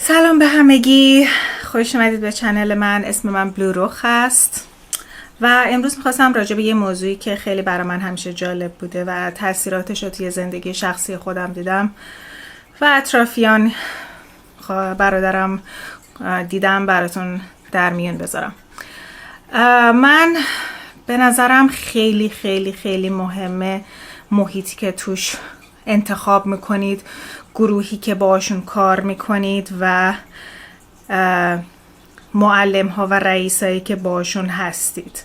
سلام به همگی، خوش اومدید به چنل من. اسم من بلو رخ هست و امروز میخواستم راجع به یه موضوعی که خیلی برای من همیشه جالب بوده و تاثیراتش رو توی زندگی شخصی خودم دیدم و اطرافیان برادرم دیدم براتون در میون بذارم. من به نظرم خیلی خیلی خیلی مهمه محیطی که توش انتخاب میکنید، گروهی که باشون کار میکنید و معلم ها و رئیسایی که باشون هستید.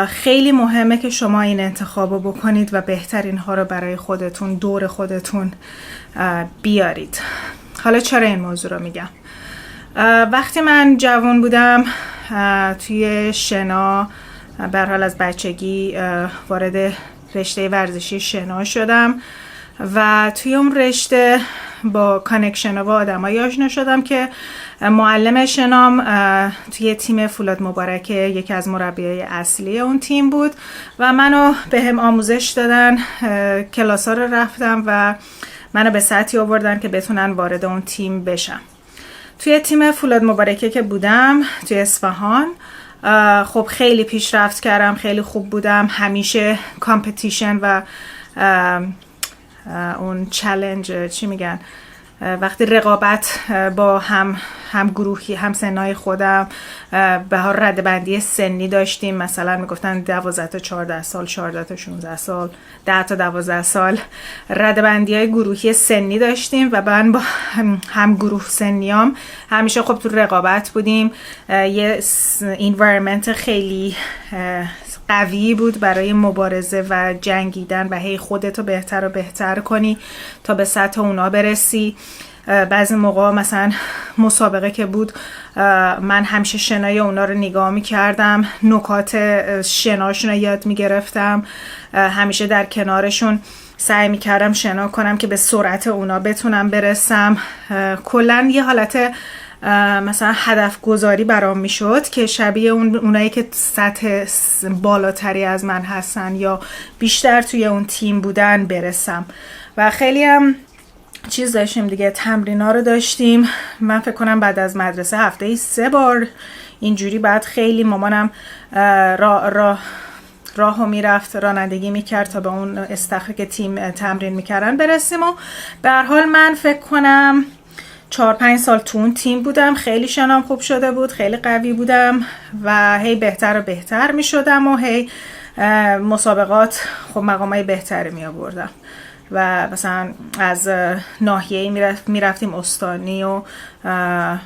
خیلی مهمه که شما این انتخاب رو بکنید و بهترین ها رو برای خودتون دور خودتون بیارید. حالا چرا این موضوع رو میگم؟ وقتی من جوان بودم توی شنا، به هر حال از بچگی وارد رشته ورزشی شنا شدم و توی اون رشته با کانکشن و آدمایی آشنا شدم که معلم شنام توی تیم فولاد مبارک یکی از مربیای اصلی اون تیم بود و منو به هم آموزش دادن، کلاس‌ها رو رفتم و منو به سطحی آوردن که بتونن وارد اون تیم بشم. توی تیم فولاد مبارکه که بودم توی اصفهان، خب خیلی پیشرفت کردم، خیلی خوب بودم. همیشه کامپتیشن و اون چالش چی میگن، وقتی رقابت با هم گروهی هم سنای خودم به هر ردبندی سنی داشتیم. مثلا میگفتن 12 تا 14 سال، 14 تا 16 سال، 10 تا 12 سال ردبندی‌های گروهی سنی داشتیم و من با هم گروه سنیام همیشه خب تو رقابت بودیم. یه انوایرمنت خیلی قوی بود برای مبارزه و جنگیدن و هی خودتو بهتر و بهتر کنی تا به سطح اونا برسی. بعضی موقع مثلا مسابقه که بود، من همیشه شنای اونا رو نگاه می‌کردم، نکات شناشون رو یاد می‌گرفتم، همیشه در کنارشون سعی می‌کردم شنا کنم که به سرعت اونا بتونم برسم. کلاً یه حالت مثلا هدف گذاری برام میشد که شبیه اونایی که سطح بالاتری از من هستن یا بیشتر توی اون تیم بودن برسم. و خیلی هم چیز داشتیم دیگه، تمرینا رو داشتیم. من فکر کنم بعد از مدرسه هفته 3 بار اینجوری بعد خیلی مامانم راهو میرفت، رانندگی میکرد تا به اون استخری که تیم تمرین میکردن برسیم. و به هر حال من فکر کنم 4-5 سال تو اون تیم بودم. خیلی شنام خوب شده بود، خیلی قوی بودم و هی بهتر و بهتر می شدم و هی مسابقات خب مقامای بهتری می آوردم و مثلا از ناحیه‌ای می رفتیم استانی و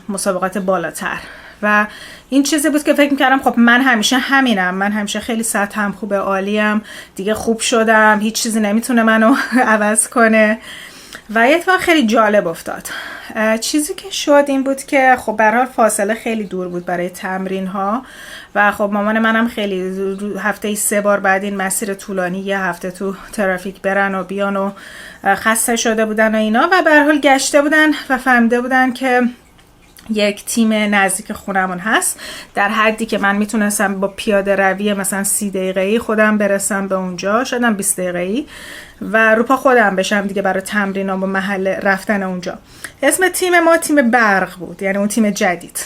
مسابقات بالاتر و این چیزی بود که فکر میکردم خب من همیشه همینم، من همیشه خیلی سطحم خوبه، عالیم دیگه، خوب شدم، هیچ چیزی نمیتونه منو عوض کنه. و یه اتفاق خیلی جالب افتاد. چیزی که شد این بود که خب به هر حال فاصله خیلی دور بود برای تمرین ها و خب مامان منم خیلی هفته 3 بار بعد این مسیر طولانی یه هفته تو ترافیک برن و بیان و خسته شده بودن و اینا و به هر حال گشته بودن و فهمیده بودن که یک تیم نزدیک خونمون هست در حدی که من میتونستم با پیاده روی مثلا 30 دقیقه‌ای خودم برسم به اونجا، شدم 20 دقیقه‌ای و رو پا خودم بشم دیگه برای تمرینام و محل رفتن اونجا. اسم تیم ما تیم برق بود، یعنی اون تیم جدید.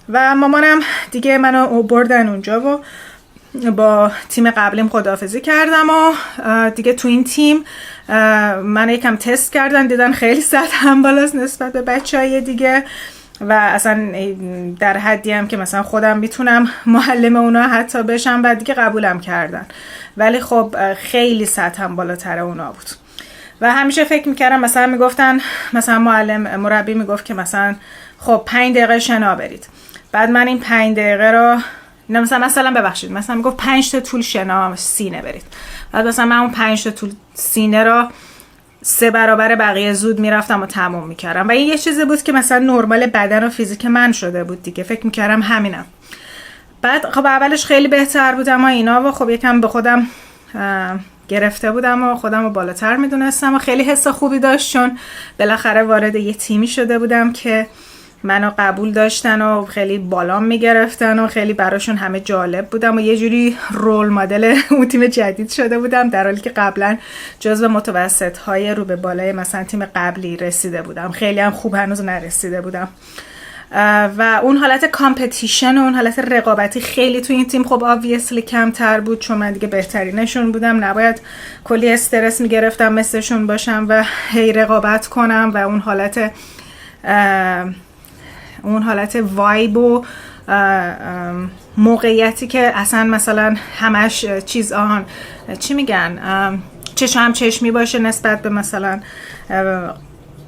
و مامانم دیگه منو بردن اونجا و با تیم قبلیم خداحافظی کردم و دیگه تو این تیم من یکم تست کردن، دیدن خیلی سطحم بالاست نسبت به بچهای دیگه و اصلا در حدی هم که مثلا خودم میتونم معلم اونا حتی بشم و دیگه قبولم کردن. ولی خب خیلی سطحم بالاتر اونا بود و همیشه فکر میکردم، مثلا میگفتن، مثلا مربی میگفت که مثلا خب 5 دقیقه شنا برید، بعد من این 5 دقیقه رو مثلا ببخشید، مثلا میگفت 5 تا طول شنا سینه برید، بعد مثلا من اون 5 تا طول سینه رو 3 برابر بقیه زود میرفتم و تموم میکردم و این یه چیزی بود که مثلا نرمال بدن و فیزیک من شده بود دیگه، فکر میکردم همینم. بعد خب اولش خیلی بهتر بودم و اینا و خب یکم به خودم گرفته بودم و خودم رو بالاتر میدونستم و خیلی حس خوبی داشت، چون بالاخره وارد یه تیمی شده بودم که منو قبول داشتن و خیلی بالام میگرفتن و خیلی براشون همه جالب بودم و یه جوری رول مدل اون تیم جدید شده بودم، در حالی که قبلا جزو متوسط های رو به بالای مثلا تیم قبلی رسیده بودم. خیلی هم خوب هنوز نرسیده بودم و اون حالت کامپتیشن و اون حالت رقابتی خیلی تو این تیم خب obviously کمتر بود، چون من دیگه بهترینشون بودم، نباید کلی استرس میگرفتم مثلشون باشم و هی رقابت کنم و اون حالت وایب و موقعیتی که اصلا مثلا همش چیز چی میگن چشم چشمی باشه نسبت به مثلا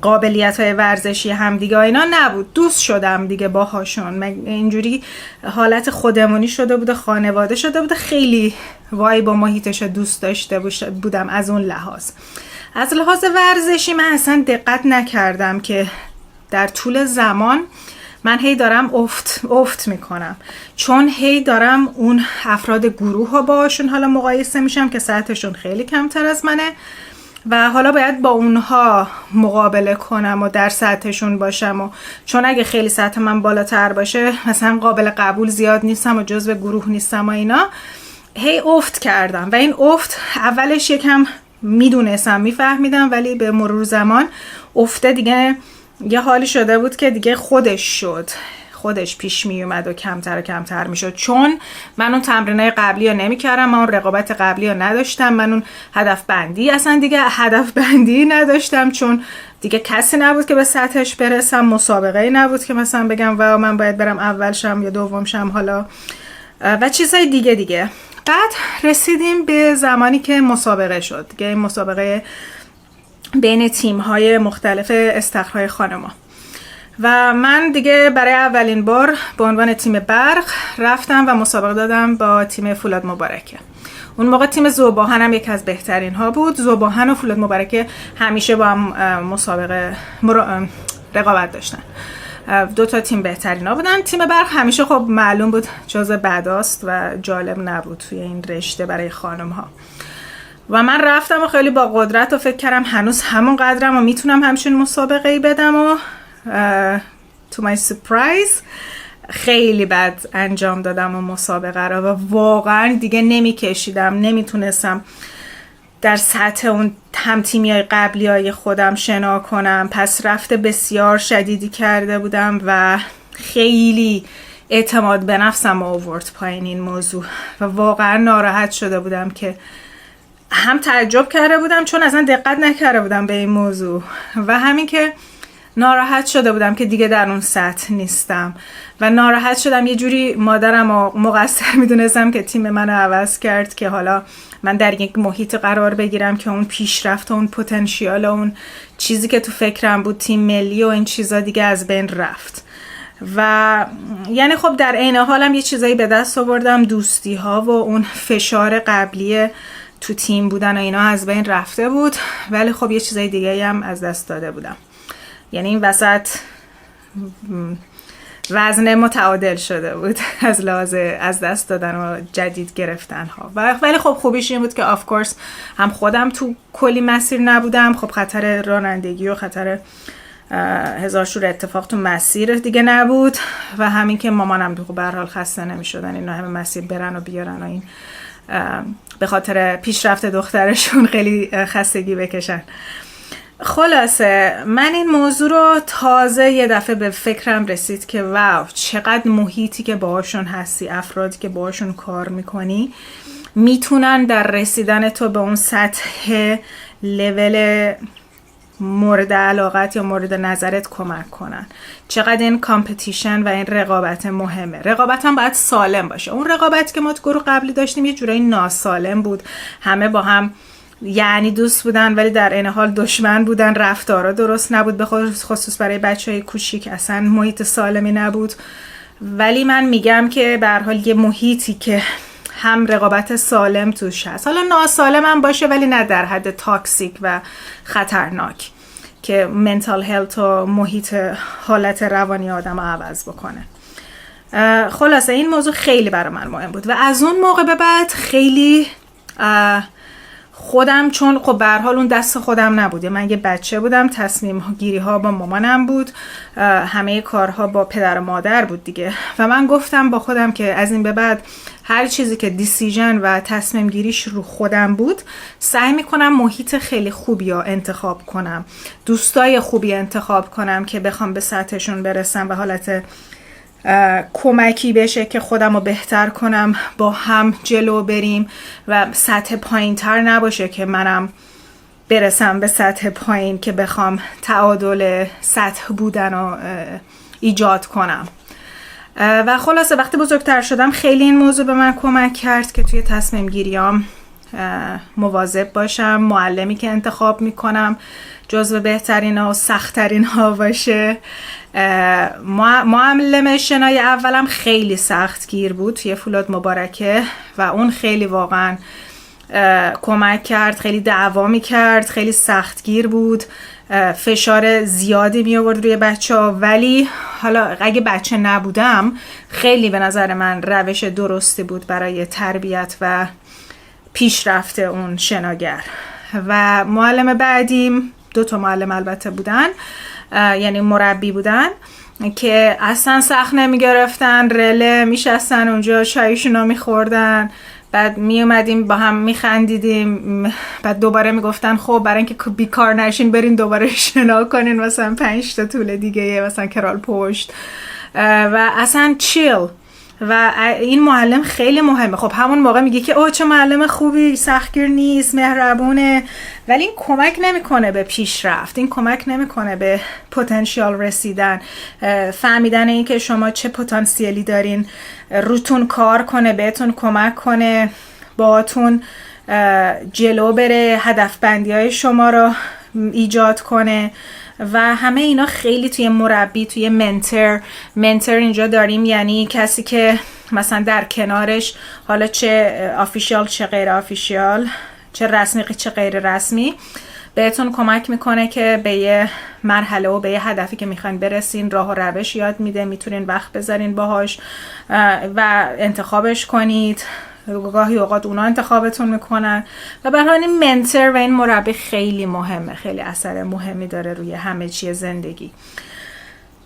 قابلیت های ورزشی همدیگه اینا نبود. دوست شدم دیگه باهاشون، اینجوری حالت خودمونی شده بوده، خانواده شده بوده، خیلی وایب و محیطش دوست داشته بودم. از اون لحاظ، از لحاظ ورزشی من اصلا دقت نکردم که در طول زمان من هی دارم افت میکنم، چون هی دارم اون افراد گروه ها باشون حالا مقایسه میشم که سطحشون خیلی کمتر از منه و حالا باید با اونها مقابله کنم و در سطحشون باشم، و چون اگه خیلی سطح من بالاتر باشه مثلا قابل قبول زیاد نیستم و جزو گروه نیستم و اینا، هی افت کردم و این افت اولش یکم میدونستم میفهمیدم، ولی به مرور زمان افته دیگه یه حالی شده بود که دیگه خودش پیش می اومد و کمتر و کمتر می شد، چون من اون تمرینای قبلی رو نمی کردم، من اون رقابت قبلی رو نداشتم، من اون هدف بندی نداشتم، چون دیگه کسی نبود که به سطحش برسم، مسابقه نبود که مثلا بگم و من باید برم اول شم یا دوم شم حالا و چیزهای دیگه. بعد رسیدیم به زمانی که مسابقه شد دیگه، این مسابقه بین تیم‌های مختلف استخرهای خانما و من دیگه برای اولین بار به عنوان تیم برق رفتم و مسابقه دادم با تیم فولاد مبارکه. اون موقع تیم ذوباهن هم یکی از بهترین ها بود. ذوباهن و فولاد مبارکه همیشه با هم مسابقه رقابت داشتن، دو تا تیم بهترین ها بودن. تیم برق همیشه خب معلوم بود جزء بداست و جالب نبود توی این رشته برای خانم ها و من رفتم و خیلی با قدرت و فکر کردم هنوز همون قدرم و میتونم همچین مسابقه‌ای بدم و to my surprise خیلی بد انجام دادم و مسابقه رو و واقعا دیگه نمیتونستم در سطح اون همتیمیای قبلی های خودم شنا کنم. پس رفت بسیار شدیدی کرده بودم و خیلی اعتماد به نفسم آورد پایین این موضوع و واقعا ناراحت شده بودم که هم تعجب کرده بودم چون اصلا دقت نکرده بودم به این موضوع و همین که ناراحت شده بودم که دیگه در اون سطح نیستم و ناراحت شدم. یه جوری مادرم مقصر میدونستم که تیم منو عوض کرد که حالا من در یک محیط قرار بگیرم که اون پیشرفت و اون پتانسیل و اون چیزی که تو فکرم بود تیم ملی و این چیزا دیگه از بین رفت و یعنی خب در عین حالم یه چیزایی به دست آوردم، دوستی ها و اون فشار قبلی تو تیم بودن و اینا از بین رفته بود، ولی خب یه چیزای دیگه هم از دست داده بودم. یعنی این وسط وزن متعادل شده بود از لحاظ از دست دادن و جدید گرفتن ها ولی خب خوبیش این بود که آف کورس هم خودم تو کلی مسیر نبودم، خب خطر رانندگی و خطر هزار شور اتفاق تو مسیر دیگه نبود و همین که مامانم به هر حال خسته نمی‌شدن اینا همه مسیر برن و بیارن و این به خاطر پیشرفت دخترشون خیلی خستگی بکشن. خلاصه من این موضوع رو تازه یه دفعه به فکرم رسید که واو چقدر محیطی که باهاشون هستی، افرادی که باهاشون کار میکنی میتونن در رسیدن تو به اون سطح لول مورد علاقت یا مورد نظرت کمک کنن. چقدر این کامپتیشن و این رقابت مهمه. رقابت هم باید سالم باشه. اون رقابت که ما تو گروه قبلی داشتیم یه جورایی ناسالم بود، همه با هم یعنی دوست بودن ولی در این حال دشمن بودن، رفتارا درست نبود، به خصوص برای بچهای کوچیک اصلا محیط سالمی نبود. ولی من میگم که به هر حال یه محیطی که هم رقابت سالم توش هست، حالا ناسالم هم باشه ولی نه در حد تاکسیک و خطرناک که منتال هلت و محیط حالت روانی آدم رو عوض بکنه. خلاصه این موضوع خیلی برای من مهم بود و از اون موقع به بعد خیلی خودم چون خب به هر حال اون دست خودم نبود، من یه بچه بودم، تصمیم گیری ها با مامانم بود، همه کارها با پدر و مادر بود دیگه. و من گفتم با خودم که از این به بعد هر چیزی که دیسیژن و تصمیم گیریش رو خودم بود، سعی میکنم محیط خیلی خوبی رو انتخاب کنم، دوستای خوبی انتخاب کنم که بخوام به سطحشون برسم و حالت کمکی بشه که خودم رو بهتر کنم، با هم جلو بریم و سطح پایین تر نباشه که منم برسم به سطح پایین که بخوام تعادل سطح بودن رو ایجاد کنم. و خلاصه وقتی بزرگتر شدم خیلی این موضوع به من کمک کرد که توی تصمیم گیریام مواظب باشم، معلمی که انتخاب میکنم جزو بهترین ها و سختترین ها باشه. معلم شنای اولم خیلی سخت گیر بود توی فولاد مبارکه و اون خیلی واقعا کمک کرد، خیلی دعوا میکرد، خیلی سخت گیر بود، فشار زیادی می آورد روی بچه ها. ولی حالا اگه بچه نبودم خیلی به نظر من روش درستی بود برای تربیت و پیشرفت اون شناگر. و معلم بعدیم 2 معلم البته بودن، یعنی مربی بودن که اصلا سخت نمی گرفتن، رله می شستن اونجا، چایشون می خوردن، بعد می اومدیم با هم می خندیدیم، بعد دوباره می گفتن خب برای اینکه بیکار نشین برین دوباره شنا کنین مثلا 5 تا طول دیگه، مثلا کرال پشت، و اصلا چیل. و این معلم خیلی مهمه. خب همون موقع میگی که اوه چه معلم خوبی، سختگیر نیست، مهربونه، ولی این کمک نمیکنه به پیشرفت، این کمک نمیکنه به پتانسیل رسیدن، فهمیدن این که شما چه پتانسیلی دارین، روتون کار کنه، بهتون کمک کنه، باهاتون جلو بره، هدف بندی های شما رو ایجاد کنه. و همه اینا خیلی توی مربی، توی منتور اینجا داریم، یعنی کسی که مثلا در کنارش حالا چه آفیشیال چه غیر آفیشیال، چه رسمی چه غیر رسمی، بهتون کمک میکنه که به یه مرحله و به یه هدفی که میخواین برسین راه و روش یاد میده، میتونین وقت بذارین باهاش و انتخابش کنید. گاهی اوقات اونا انتخابتون میکنن. و به هر حال این منتور و این مربی خیلی مهمه، خیلی اثر مهمی داره روی همه چیز زندگی.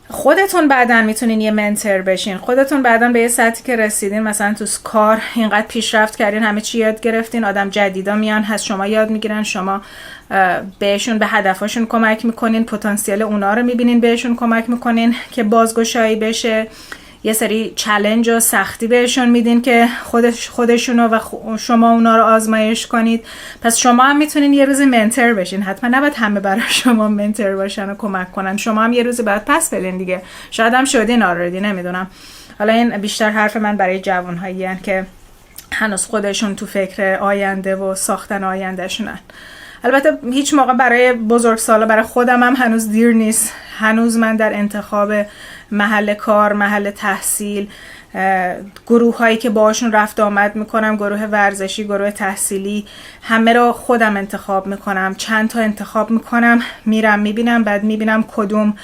خودتون بعداً میتونین یه منتور بشین، خودتون بعداً به یه سطحی که رسیدین، مثلا تو کار اینقدر پیشرفت کردین، همه چی یاد گرفتین، آدم جدیدا میان از شما یاد میگیرن، شما بهشون به هدفاشون کمک میکنین، پتانسیل اونا رو میبینین، بهشون کمک میکنین که بازگشایی بشه، یه سری چالش و سختی بهشون میدین که خودشونو و شما اونا رو آزمایش کنید. پس شما هم میتونین یه روز منتور بشین، حتما نباید همه برای شما منتور باشن و کمک کنن، شما هم یه روز باید پس بدین دیگه، شاید هم شدین آردی، نمیدونم. حالا این بیشتر حرف من برای جوانهایی هستن که هنوز خودشون تو فکر آینده و ساختن آینده شونن. البته هیچ موقع برای بزرگسالا، برای خودم هم هنوز دیر نیست، هنوز من در انتخاب محل کار، محل تحصیل، گروه هایی که باشون رفت آمد میکنم، گروه ورزشی، گروه تحصیلی، همه رو خودم انتخاب میکنم، چند تا انتخاب میکنم، میرم میبینم، بعد میبینم کدوم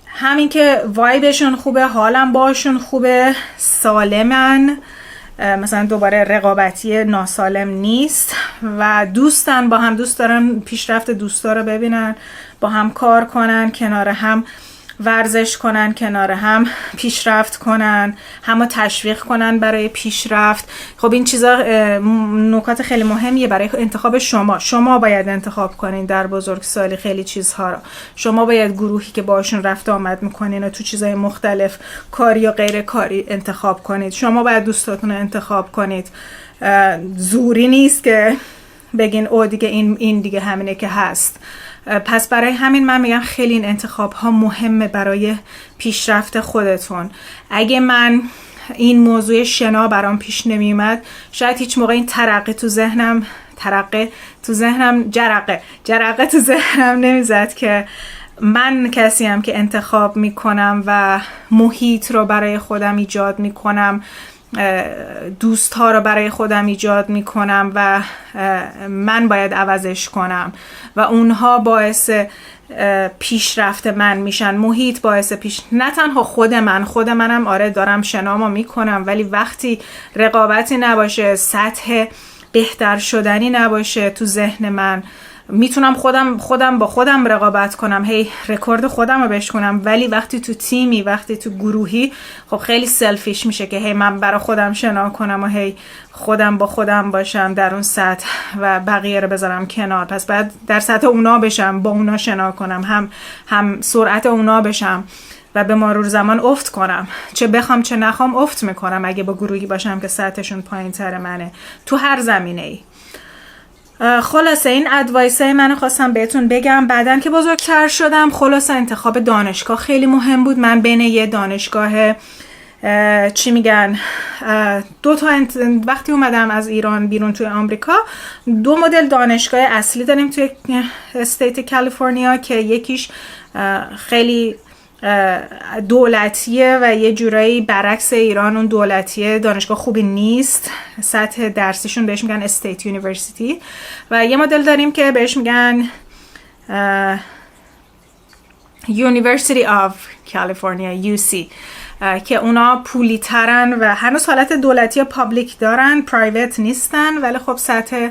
همین که وایبشون خوبه، حالم باشون خوبه، سالمن، مثلا دوباره رقابتی ناسالم نیست و دوستن، با هم دوست دارن پیشرفت دوستا رو ببینن، با هم کار کنن، کنار هم ورزش کنن، کنار هم پیشرفت کنن، همو تشویق کنن برای پیشرفت. خب این چیزا نکات خیلی مهمیه برای انتخاب شما. شما باید انتخاب کنین در بزرگسالی خیلی چیزها رو. شما باید گروهی که باشون رفت آمد میکنین و تو چیزای مختلف کاری و غیر کاری انتخاب کنید. شما باید دوستاتون رو انتخاب کنید. زوری نیست که بگین او دیگه این دیگه همینه که هست. پس برای همین من میگم خیلی این انتخاب ها مهمه برای پیشرفت خودتون. اگه من این موضوع شنا برام پیش نمیومد، شاید هیچ موقع این جرقه تو ذهنم نمیزد که من کسیم که انتخاب میکنم و محیط رو برای خودم ایجاد میکنم، دوست ها رو برای خودم ایجاد میکنم و من باید عوضش کنم و اونها باعث پیشرفت من میشن. محیط باعث نه تنها خودمم آره دارم شنامو میکنم، ولی وقتی رقابتی نباشه، سطح بهتر شدنی نباشه تو ذهن من. میتونم خودم با خودم رقابت کنم، هی رکورد خودم رو بشکنم، ولی وقتی تو تیمی، وقتی تو گروهی، خب خیلی سلفیش میشه که هی من برای خودم شنا کنم و هی خودم با خودم باشم در اون سطح و بقیه رو بذارم کنار. پس باید در سطح اونا بشم، با اونا شنا کنم، هم سرعت اونا بشم و به مرور زمان افت کنم، چه بخوام چه نخوام افت میکنم اگه با گروهی باشم که سطحشون پایین تر منه تو هر زمینه ای. خلاصه این ادوایس های من خواستم بهتون بگم. بعدن که بزرگتر شدم، خلاصه انتخاب دانشگاه خیلی مهم بود. من بین یه دانشگاه چی میگن وقتی اومدم از ایران بیرون توی آمریکا، 2 مدل دانشگاه اصلی داریم توی استیت کالیفرنیا که یکیش خیلی دولتیه و یه جورایی برعکس ایران اون دولتیه، دانشگاه خوبی نیست، سطح درسیشون بهش میگن استیت یونیورسیتی، و یه مدل داریم که بهش میگن University of California UC که اونا پولی ترن و هنوز حالت دولتی یا پابلیک دارن، پرایوت نیستن، ولی خب سطح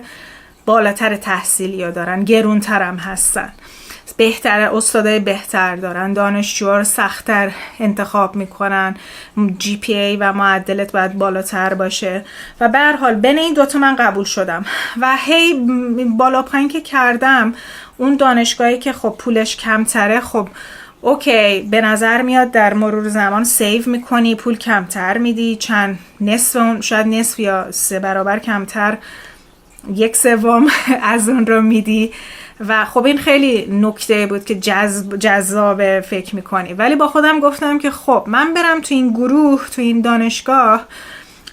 بالاتر تحصیلی ها دارن، گرونتر هم هستن، بهتر استادای بهتر دارن، دانشجوها رو سخت‌تر انتخاب میکنن، GPA و معدلت باید بالاتر باشه. و به هر حال بین این دوتا من قبول شدم و هی بالا پایین که کردم، اون دانشگاهی که خب پولش کمتره، خب اوکی، به نظر میاد در مرور زمان سیو میکنی، پول کمتر میدی، چند نصف، شاید نصف یا 3 برابر کمتر، 1/3 از اون رو میدی و خب این خیلی نکته بود که جذاب فکر میکنی. ولی با خودم گفتم که خب من برم تو این گروه، تو این دانشگاه،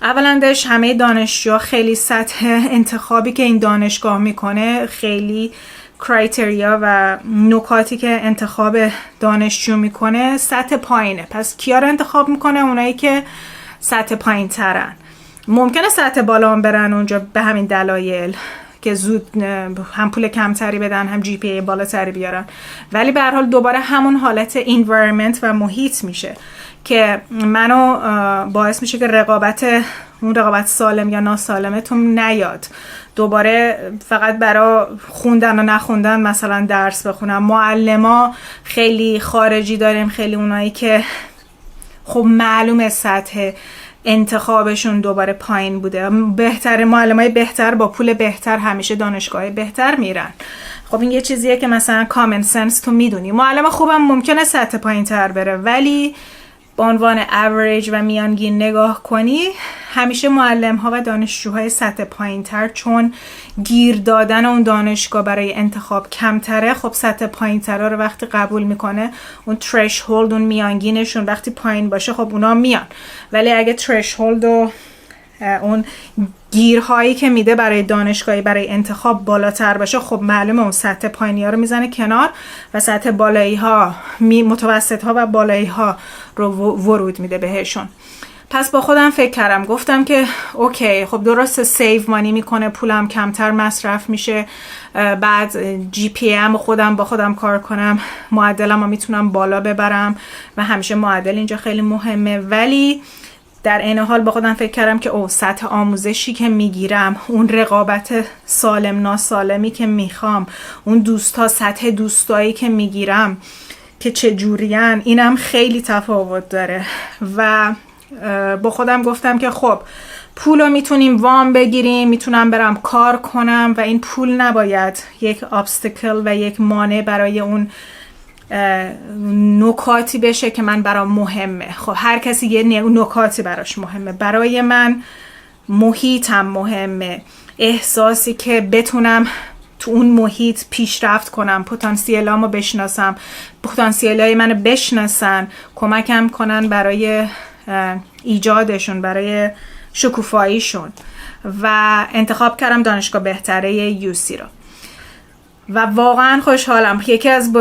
اولندش همه دانشجوها خیلی سطح انتخابی که این دانشگاه میکنه، خیلی کرایتریا و نکاتی که انتخاب دانشجو میکنه سطح پایینه. پس کیا رو انتخاب میکنه؟ اونایی که سطح پایین ترن. ممکنه سطح بالا هم برن اونجا به همین دلایل که زود هم پول کمتری بدن، هم جی پی ای بالاتری بیارن، ولی به هر حال دوباره همون حالت environment و محیط میشه که منو باعث میشه که رقابت سالم یا ناسالمتون نیاد. دوباره فقط برای خوندن و نخوندن مثلا درس بخونم. معلما خیلی خارجی داریم، خیلی اونایی که خب معلومه سطح انتخابشون دوباره پایین بوده. بهتر معلمای بهتر با پول بهتر همیشه دانشگاه بهتر میرن. خب این یه چیزیه که مثلا کامن سنس تو میدونی. معلم خوبم ممکنه سطح پایین تر بره، ولی با عنوان اوریج و میانگین نگاه کنی، همیشه معلم ها و دانشجوهای سطح پایین تر، چون گیر دادن اون دانشگاه برای انتخاب کمتره، خب سطح پایین تر رو وقتی قبول میکنه، اون ترشهولد، اون میانگینشون وقتی پایین باشه، خب اونا میان. ولی اگه ترشهولد و اون گیرهایی که میده برای دانشگاهی برای انتخاب بالاتر باشه، خب معلومه اون سطح پایینی ها رو میزنه کنار و سطح بالایی ها، متوسط ها و بالایی ها رو ورود میده بهشون. پس با خودم فکر کردم، گفتم که اوکی، خب درسته سیو مانی میکنه، پولم کمتر مصرف میشه، بعد جی پی ام با خودم کار کنم، معدلم رو میتونم بالا ببرم و همیشه معدل اینجا خیلی مهمه. ولی در این حال با خودم فکر کردم که سطح آموزشی که میگیرم، اون رقابت سالم ناسالمی که میخوام، اون سطح دوستایی که میگیرم که چجورین، اینم خیلی تفاوت داره. و با خودم گفتم که خب پولو میتونیم وام بگیریم، میتونم برم کار کنم و این پول نباید یک obstacle و یک مانع برای اون نکاتی بشه که من برام مهمه. خب هر کسی یه نکاتی براش مهمه. برای من محیطم مهمه، احساسی که بتونم تو اون محیط پیشرفت کنم، پتانسیلامو بشناسم، پتانسیلای منو بشناسن، کمکم کنن برای ایجادشون، برای شکوفاییشون. و انتخاب کردم دانشگاه بهتره UC رو و واقعا خوشحالم. یکی از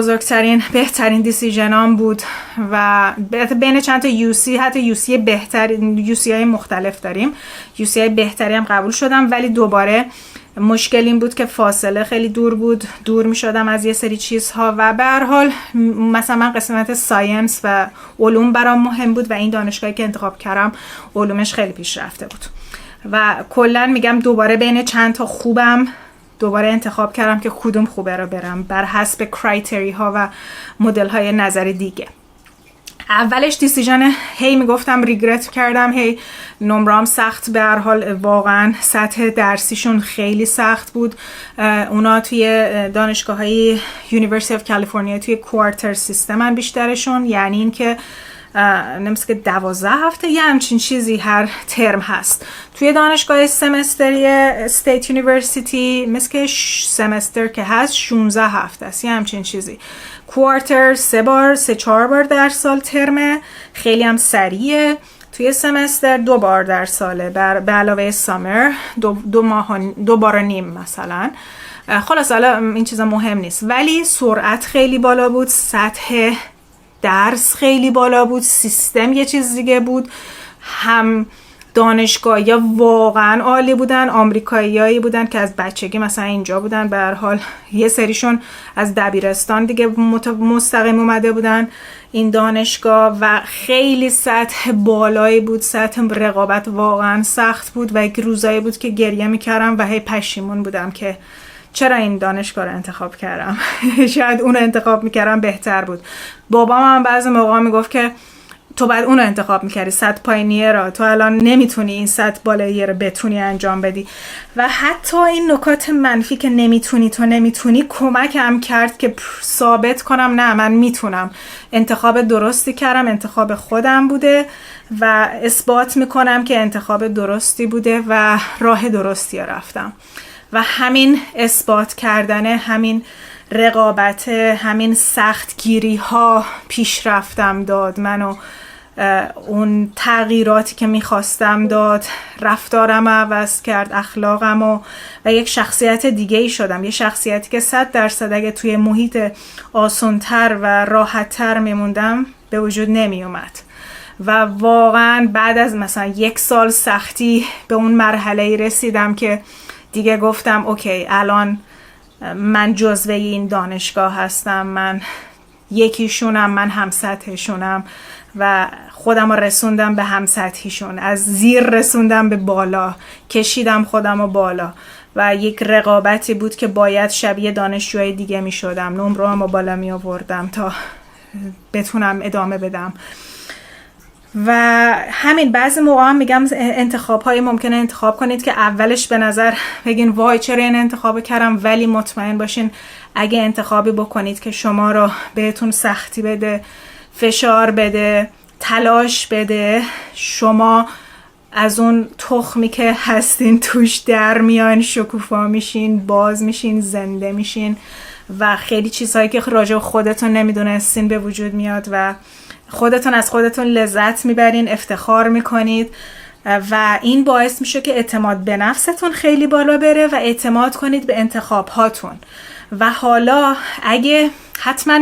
بهترین دیسیژنام بود و بین چند تا UC، حتی UC بهتر، UC های مختلف داریم، UC های بهتری هم قبول شدم، ولی دوباره مشکل این بود که فاصله خیلی دور بود، دور می شدم از یه سری چیزها و به هر حال مثلا من قسمت ساینس و علوم برام مهم بود و این دانشگاهی که انتخاب کردم علومش خیلی پیشرفته بود. و کلا میگم دوباره بین چند تا خوبم دوباره انتخاب کردم که کدوم خوبه رو برم بر حسب کرایتری ها و مدل های نظر دیگه. اولش دیسیژن هی میگفتم ریگرت کردم، هی نمرام سخت، به هر حال واقعا سطح درسیشون خیلی سخت بود. اونا توی دانشگاه های یونیورسیتی آف کالیفرنیا توی کوارتر سیستمن بیشترشون، یعنی این که نمیشه که 12 هفته یه همچین چیزی هر ترم هست. توی دانشگاه سمستری استیت یونیورسیتی مثل که سمستر که هست 16 هفته است، یه همچین چیزی. کوارتر 3-4 بار در سال ترمه، خیلی هم سریعه. توی سمستر 2 بار در ساله، به علاوه سامر 2 بار و نیم مثلا. خلاص حالا این چیزا مهم نیست، ولی سرعت خیلی بالا بود، سطح درس خیلی بالا بود، سیستم یه چیز دیگه بود. هم دانشگاه‌ها واقعا عالی بودن، آمریکاییایی بودن که از بچگی مثلا اینجا بودن، به هر حال یه سریشون از دبیرستان دیگه مستقیم اومده بودن این دانشگاه و خیلی سطح بالایی بود، سطح رقابت واقعا سخت بود و یک روزایی بود که گریه میکردم و هی پشیمون بودم که چرا این دانشگاه رو انتخاب کردم. شاید اون رو انتخاب میکردم بهتر بود. بابام هم بعضی موقع میگفت که تو بعد اون رو انتخاب میکردی، سطح پایینیه را، تو الان نمیتونی این سطح بالاییه رو بتونی انجام بدی. و حتی این نکات منفی که نمیتونی کمکم کرد که ثابت کنم نه من میتونم. انتخاب درستی کردم، انتخاب خودم بوده و اثبات میکنم که انتخاب درستی بوده و راه درستی رفتم. و همین اثبات کردن، همین رقابت، همین سختگیری ها پیشرفتم داد منو، اون تغییراتی که میخواستم داد، رفتارم عوض کرد، اخلاقم و یک شخصیت دیگه ای شدم. یه شخصیتی که 100% اگه توی محیط آسانتر و راحتتر میموندم به وجود نمی اومد. و واقعا بعد از مثلا 1 سال سختی به اون مرحله رسیدم که دیگه گفتم اوکی الان من جزوه این دانشگاه هستم، من یکیشونم، من هم سطحشونم و خودم رو رسوندم به هم سطحیشون، از زیر رسوندم به بالا، کشیدم خودم رو بالا و یک رقابتی بود که باید شبیه دانشجوهای دیگه می شدم، نمره‌ام رو بالا می آوردم تا بتونم ادامه بدم. و همین بعضی موقع هم میگم انتخاب‌های ممکنه انتخاب کنید که اولش به نظر بگین وای چرا این انتخاب کردم، ولی مطمئن باشین اگه انتخابی بکنید که شما رو بهتون سختی بده، فشار بده، تلاش بده، شما از اون تخمی که هستین توش در میان، شکوفا میشین، باز میشین، زنده میشین و خیلی چیزهایی که راجع به خودتون نمیدونستین به وجود میاد و خودتون از خودتون لذت میبرین، افتخار میکنید و این باعث میشه که اعتماد به نفستون خیلی بالا بره و اعتماد کنید به انتخاب هاتون. و حالا اگه حتما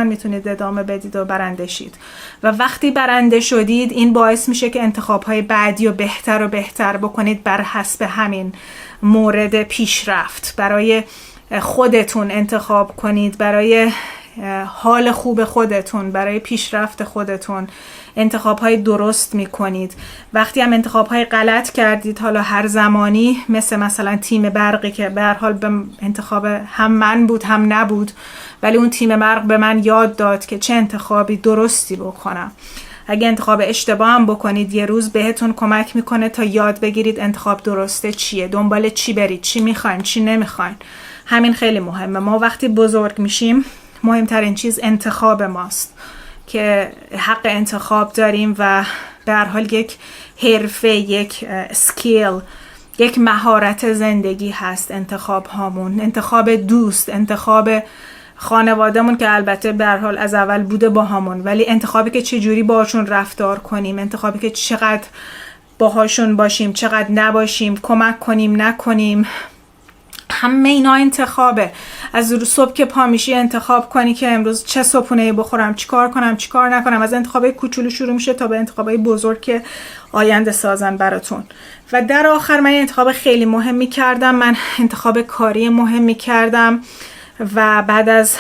میتونید ادامه بدید و برنده شید و وقتی برنده شدید این باعث میشه که انتخاب های بعدی رو بهتر و بهتر بکنید بر حسب همین مورد پیشرفت. برای خودتون انتخاب کنید، برای حال خوب خودتون، برای پیشرفت خودتون انتخاب‌های درست می‌کنید. وقتی هم انتخاب‌های غلط کردید، حالا هر زمانی، مثلا تیم برقی که به هر حال به انتخاب هم من بود هم نبود، ولی اون تیم برق به من یاد داد که چه انتخابی درستی بکنم. اگه انتخاب اشتباه هم بکنید یه روز بهتون کمک میکنه تا یاد بگیرید انتخاب درسته چیه، دنبال چی برید، چی میخواین، چی نمیخواین. همین خیلی مهمه. ما وقتی بزرگ میشیم مهمترین چیز انتخاب ماست که حق انتخاب داریم و به هر حال یک حرفه، یک سکیل، یک مهارت زندگی هست انتخاب هامون. انتخاب دوست، انتخاب خانوادهمون که البته به هر حال از اول بوده با همون، ولی انتخابی که چجوری باهاشون رفتار کنیم، انتخابی که چقدر باهاشون باشیم، چقدر نباشیم، کمک کنیم نکنیم، همه اینا انتخابه. از صبح که پا میشی انتخاب کنی که امروز چه صبحونه‌ای بخورم، چیکار کنم، چیکار نکنم. از انتخابای کوچولو شروع میشه تا به انتخابای بزرگ که آینده سازن براتون. و در آخر من انتخاب خیلی مهمی کردم، من انتخاب کاری مهمی کردم و بعد از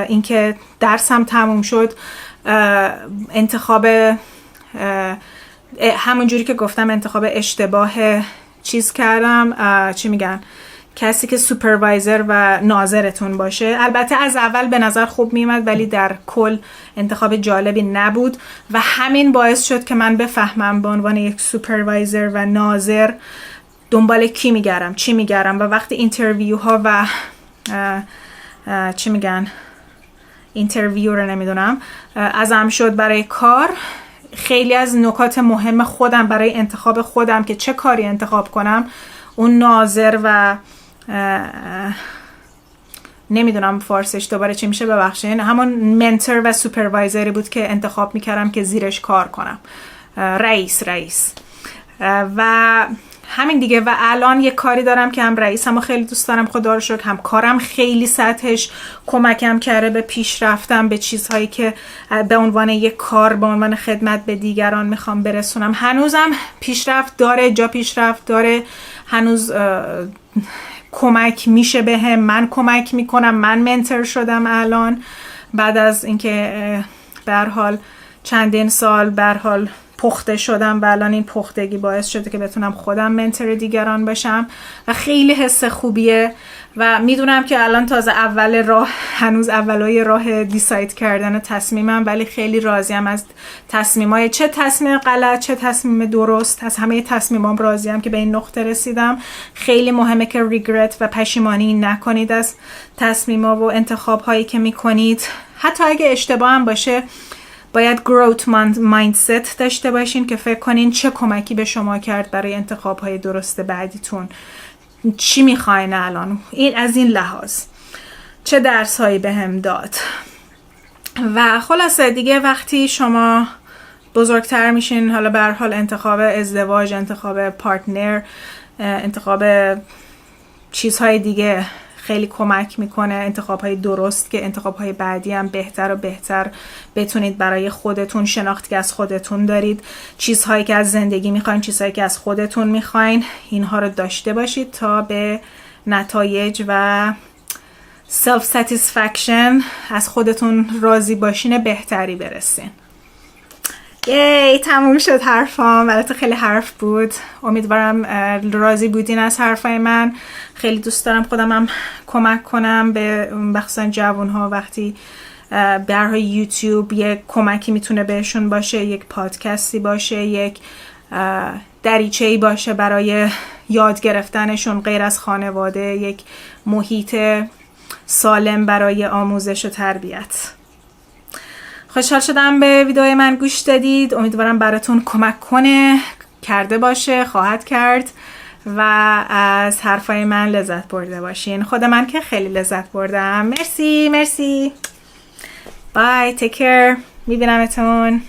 اینکه درسم تموم شد انتخاب همون جوری که گفتم انتخاب اشتباه چیز کردم، چی میگن، کسی که سوپروایزر و ناظرتون باشه. البته از اول به نظر خوب میومد ولی در کل انتخاب جالبی نبود و همین باعث شد که من بفهمم به عنوان یک سوپروایزر و ناظر دنبال کی میگردم، چی میگردم. و وقتی اینترویو ها و چی میگن، اینترویو رو نمیدونم ازم شد برای کار، خیلی از نکات مهم خودم برای انتخاب خودم که چه کاری انتخاب کنم، اون ناظر و نمیدونم فارسش دوباره چی میشه، ببخشید، همون منتور و سوپروایزری بود که انتخاب میکردم که زیرش کار کنم، رئیس و همین دیگه. و الان یه کاری دارم که هم رئیسمو خیلی دوست دارم، خدا رو شکر، هم کارم خیلی سطحش کمکم کرده به پیشرفتم، به چیزهایی که به عنوان یک کار، به عنوان خدمت به دیگران میخوام برسونم. هنوزم پیشرفت داره، جا پیشرفت داره، هنوز کمک میشه بهم، من کمک میکنم، من منتور شدم الان بعد از اینکه به هر حال چندین سال به هر حال پخته شدم و الان این پختگی باعث شده که بتونم خودم منتور دیگران بشم و خیلی حس خوبیه. و میدونم که الان تازه اول راه، هنوز اولای راه دیساید کردن تصمیمم، ولی خیلی راضیم از تصمیمای، چه تصمیم غلط چه تصمیم درست، از همه تصمیمام راضیم که به این نقطه رسیدم. خیلی مهمه که ریگرت و پشیمانی نکنید از تصمیم‌ها و انتخاب‌هایی که میکنید، حتی اگه اشتباه هم باشه. باید growth mindset داشته باشین که فکر کنین چه کمکی به شما کرد برای انتخاب‌های درست بعدیتون، چی میخواین الان، این از این لحاظ چه درس‌هایی بهم داد. و خلاصه دیگه وقتی شما بزرگتر میشین، حالا به هر حال انتخاب ازدواج، انتخاب پارتنر، انتخاب چیزهای دیگه خیلی کمک میکنه، انتخاب‌های درست که انتخاب‌های بعدی هم بهتر و بهتر بتونید برای خودتون، شناختی که از خودتون دارید، چیزهایی که از زندگی میخواین، چیزهایی که از خودتون میخواین، اینها رو داشته باشید تا به نتایج و self satisfaction، از خودتون راضی باشین، بهتری برسین. تموم شد حرفام. البته خیلی حرف بود، امیدوارم راضی بودین از حرفای من. خیلی دوست دارم خودم هم کمک کنم به بخصوصا جوانها، وقتی برای یوتیوب یک کمکی میتونه بهشون باشه، یک پادکستی باشه، یک دریچه‌ای باشه برای یاد گرفتنشون غیر از خانواده، یک محیط سالم برای آموزش و تربیت. خوشحال شدم به ویدیوی من گوش دادید. امیدوارم براتون کمک کرده باشه، خواهد کرد و از حرفای من لذت برده باشین. خود من که خیلی لذت بردم. مرسی. بای، تیک کیر. میبینمتون.